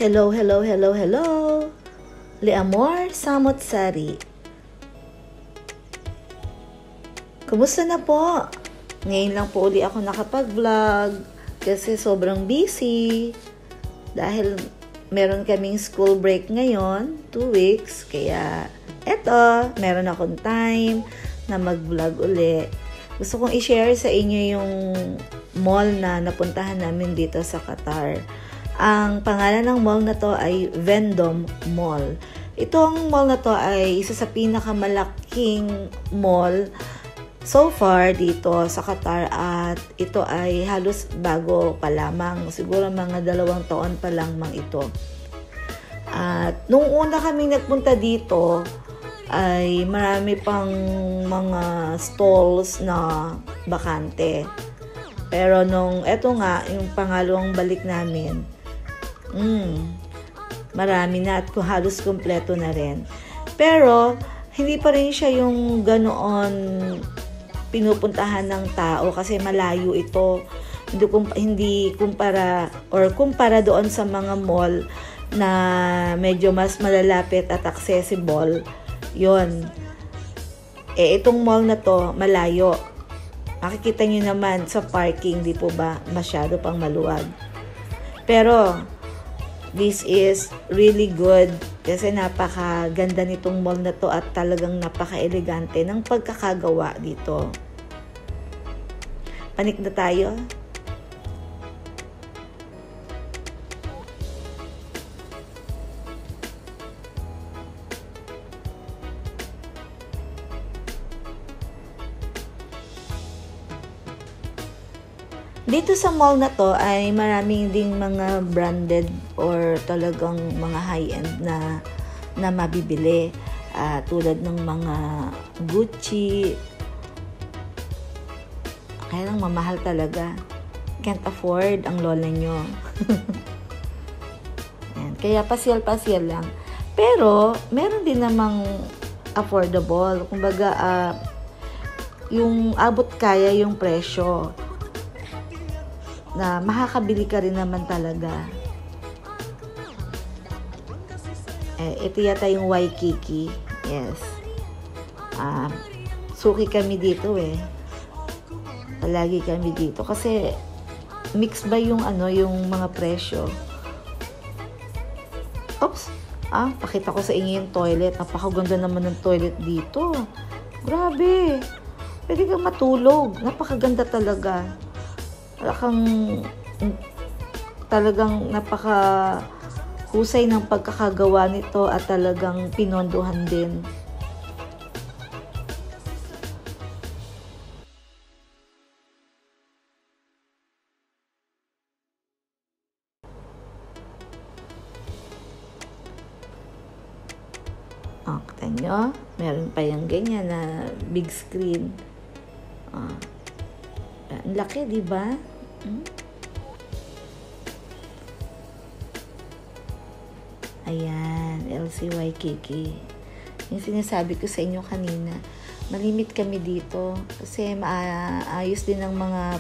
Hello, hello, hello, hello! Leamor Samot-Sari. Kumusta na po? Ngayon lang po uli ako nakapag-vlog kasi sobrang busy. Dahil meron kaming school break ngayon, 2 weeks. Kaya eto, meron akong time na mag-vlog uli. Gusto kong i-share sa inyo yung mall na napuntahan namin dito sa Qatar. Ang pangalan ng mall na to ay Vendome Mall. Itong mall na to ay isa sa pinakamalaking mall so far dito sa Qatar at ito ay halos bago pa lamang. Siguro mga 2 taon pa lang ito. At nung una kaming nagpunta dito ay marami pang mga stalls na bakante. Pero nung eto nga, yung pangalawang balik namin, marami na at halos kumpleto na rin. Pero, hindi pa rin siya yung ganoon pinupuntahan ng tao kasi malayo ito. Hindi kumpara doon sa mga mall na medyo mas malalapit at accessible. Yon. Itong mall na to, malayo. Makikita nyo naman sa parking, di po ba? Masyado pang maluwag. Pero, this is really good kasi napakaganda nitong mall na to at talagang napaka-elegante ng pagkakagawa dito. Panik na tayo. Dito sa mall na to ay maraming ding mga branded or talagang mga high-end na mabibili. Tulad ng mga Gucci. Kaya lang mamahal talaga. Can't afford ang lola nyo. Kaya pasyal-pasyal lang. Pero, meron din namang affordable. Kumbaga, yung abot kaya yung presyo na makakabili ka rin naman talaga. Ito yata yung Waikiki. Yes. Suki kami dito Palagi kami dito. Kasi, mix ba yung yung mga presyo? Oops! Pakita ko sa inyo yung toilet. Napakaganda naman ng toilet dito. Grabe! Pwede kang matulog. Napakaganda talaga. Talagang napaka-husay ng pagkakagawa nito at talagang pinondohan din. Kita nyo? Meron pa yung ganyan na big screen. Ang laki, di ba? Ayan, LC Waikiki. Yung sinasabi ko sa inyo kanina, malimit kami dito kasi maayos din ang mga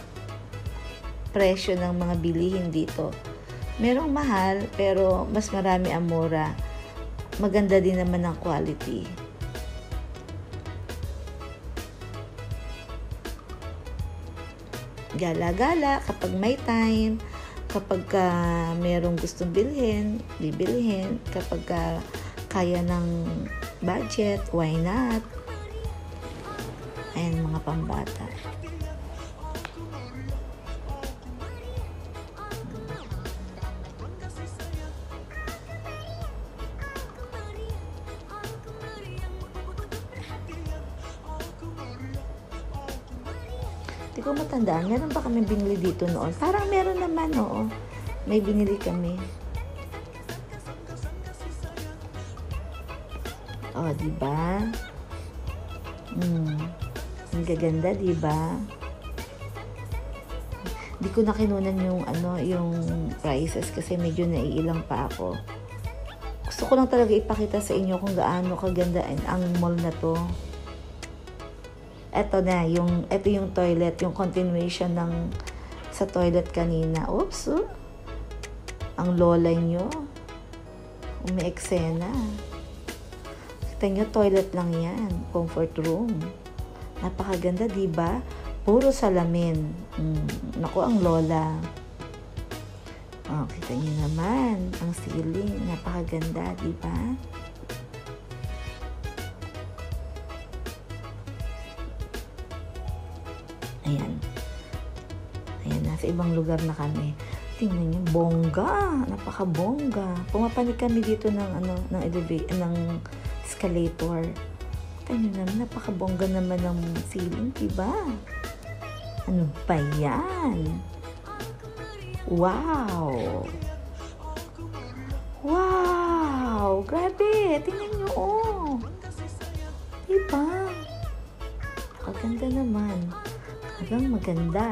presyo ng mga bilihin dito. Merong mahal pero mas marami ang mura. Maganda din naman ang quality. Gala-gala kapag may time, kapag merong gustong bilhin, bibilhin, kapag kaya ng budget, why not? Ayan, mga pambata. Hindi ko matandaan. Meron ba kami binili dito noon? Parang meron naman, oo. May binili kami. Diba? Ang gaganda, diba? Hindi ko na kinunan yung prices kasi medyo naiilang pa ako. Gusto ko lang talaga ipakita sa inyo kung gaano kaganda ang mall na to. Ito yung toilet, yung continuation sa toilet kanina. Oops, ang lola nyo. Kung may eksena. Kita nyo, toilet lang yan. Comfort room. Napakaganda, diba? Puro salamin. Naku, ang lola. Oh, kita nyo naman. Ang ceiling. Napakaganda, diba? Ayan. Ayan, nasa ibang lugar na kami. Tingnan nyo, bongga. Napaka-bongga. Pumapanig kami dito ng escalator. Tingnan naman, napaka-bongga naman ng ceiling, diba? Ano ba yan? Wow! Wow! Grabe! Tingnan nyo, oh! Diba? Maganda naman. Talagang maganda.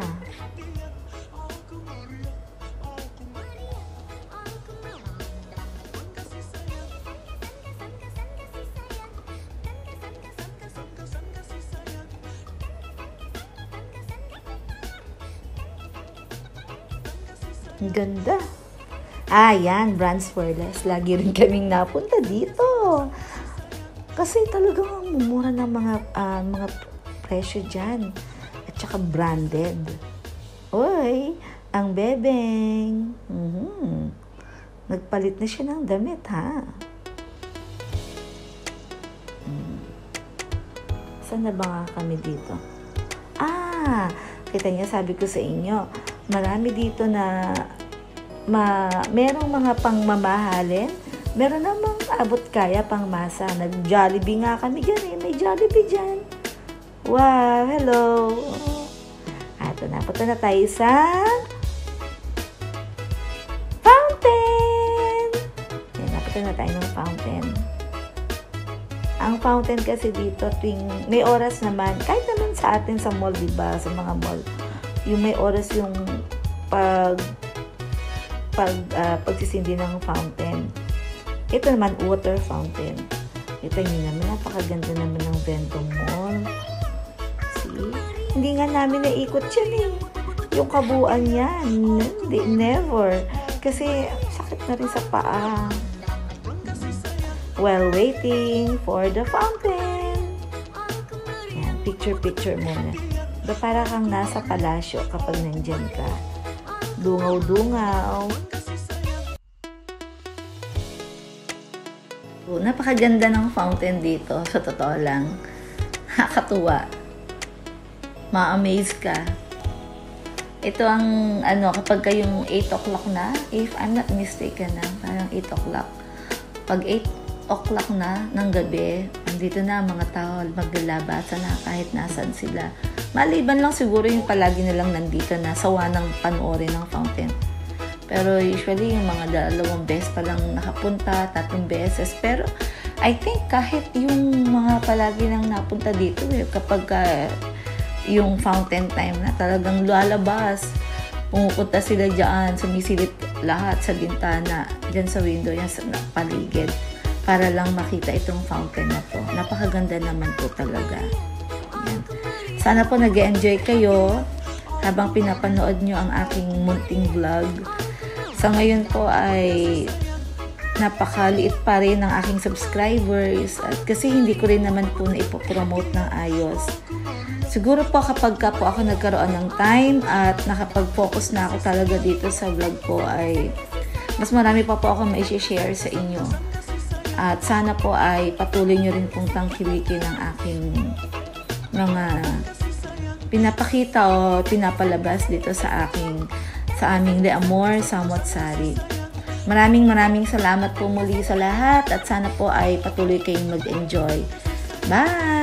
Ang ganda. Yan, Brands Forless. Lagi rin kaming napunta dito. Kasi talagang mumura ng mga presyo dyan. At saka branded. Oy, ang bebeng. Nagpalit na siya ng damit, ha? Saan na ba nga kami dito? Kita niya, sabi ko sa inyo, marami dito na merong mga pangmamahalin. Meron namang abot kaya pang masa. Nag-Jollibee nga kami dyan eh. May Jollibee dyan. Wow, hello. Ito na. Punta na tayo sa fountain. Yan, napunta na tayo ng fountain. Ang fountain kasi dito, tuwing may oras naman, kahit naman sa atin sa mall, diba? Sa mga mall, yung may oras yung pagsisindi ng fountain. Ito naman, water fountain. Ito nyo naman, napakaganda naman ng Vento Mall. See? Hindi nga namin naikot yan eh. Yung kabuuan yan. Never. Kasi sakit na rin sa paa. While waiting for the fountain. Yan, picture muna. Para kang nasa palasyo kapag nandyan ka. Dungaw-dungaw. Napakaganda ng fountain dito, sa totoo lang. Nakakatuwa. Ma-amaze ka. Ito ang, kapag kayong 8 o'clock na, if I'm not mistaken na, parang 8 o'clock. Pag 8 o'clock na ng gabi, andito na mga tao, maglalabasa na kahit nasan sila. Maliban lang siguro yung palagi nilang nandito na sawa ng panoorin ng fountain. Pero usually, yung mga 2 beses pa lang nakapunta, 3 beses. Pero I think kahit yung mga palagi nang napunta dito, kapag yung fountain time na, talagang lalabas. Pumupunta sila dyan, sumisilip lahat sa bintana, dyan sa window, yan sa paligid, para lang makita itong fountain na to. Napakaganda naman po talaga. Yan. Sana po nag-enjoy kayo habang pinapanood nyo ang aking munting vlog. Sa ngayon po ay napakaliit pa rin ng aking subscribers at kasi hindi ko rin naman po na ipopromote ng ayos. Siguro po kapag po ako nagkaroon ng time at nakapag-focus na ako talaga dito sa vlog ko ay mas marami pa po ako ma-share sa inyo. At sana po ay patuloy nyo rin pong tangkilikin ang aking mga pinapakita o pinapalabas dito sa aming Le Amor Samot Sari. Maraming salamat po muli sa lahat at sana po ay patuloy kayong mag-enjoy. Bye!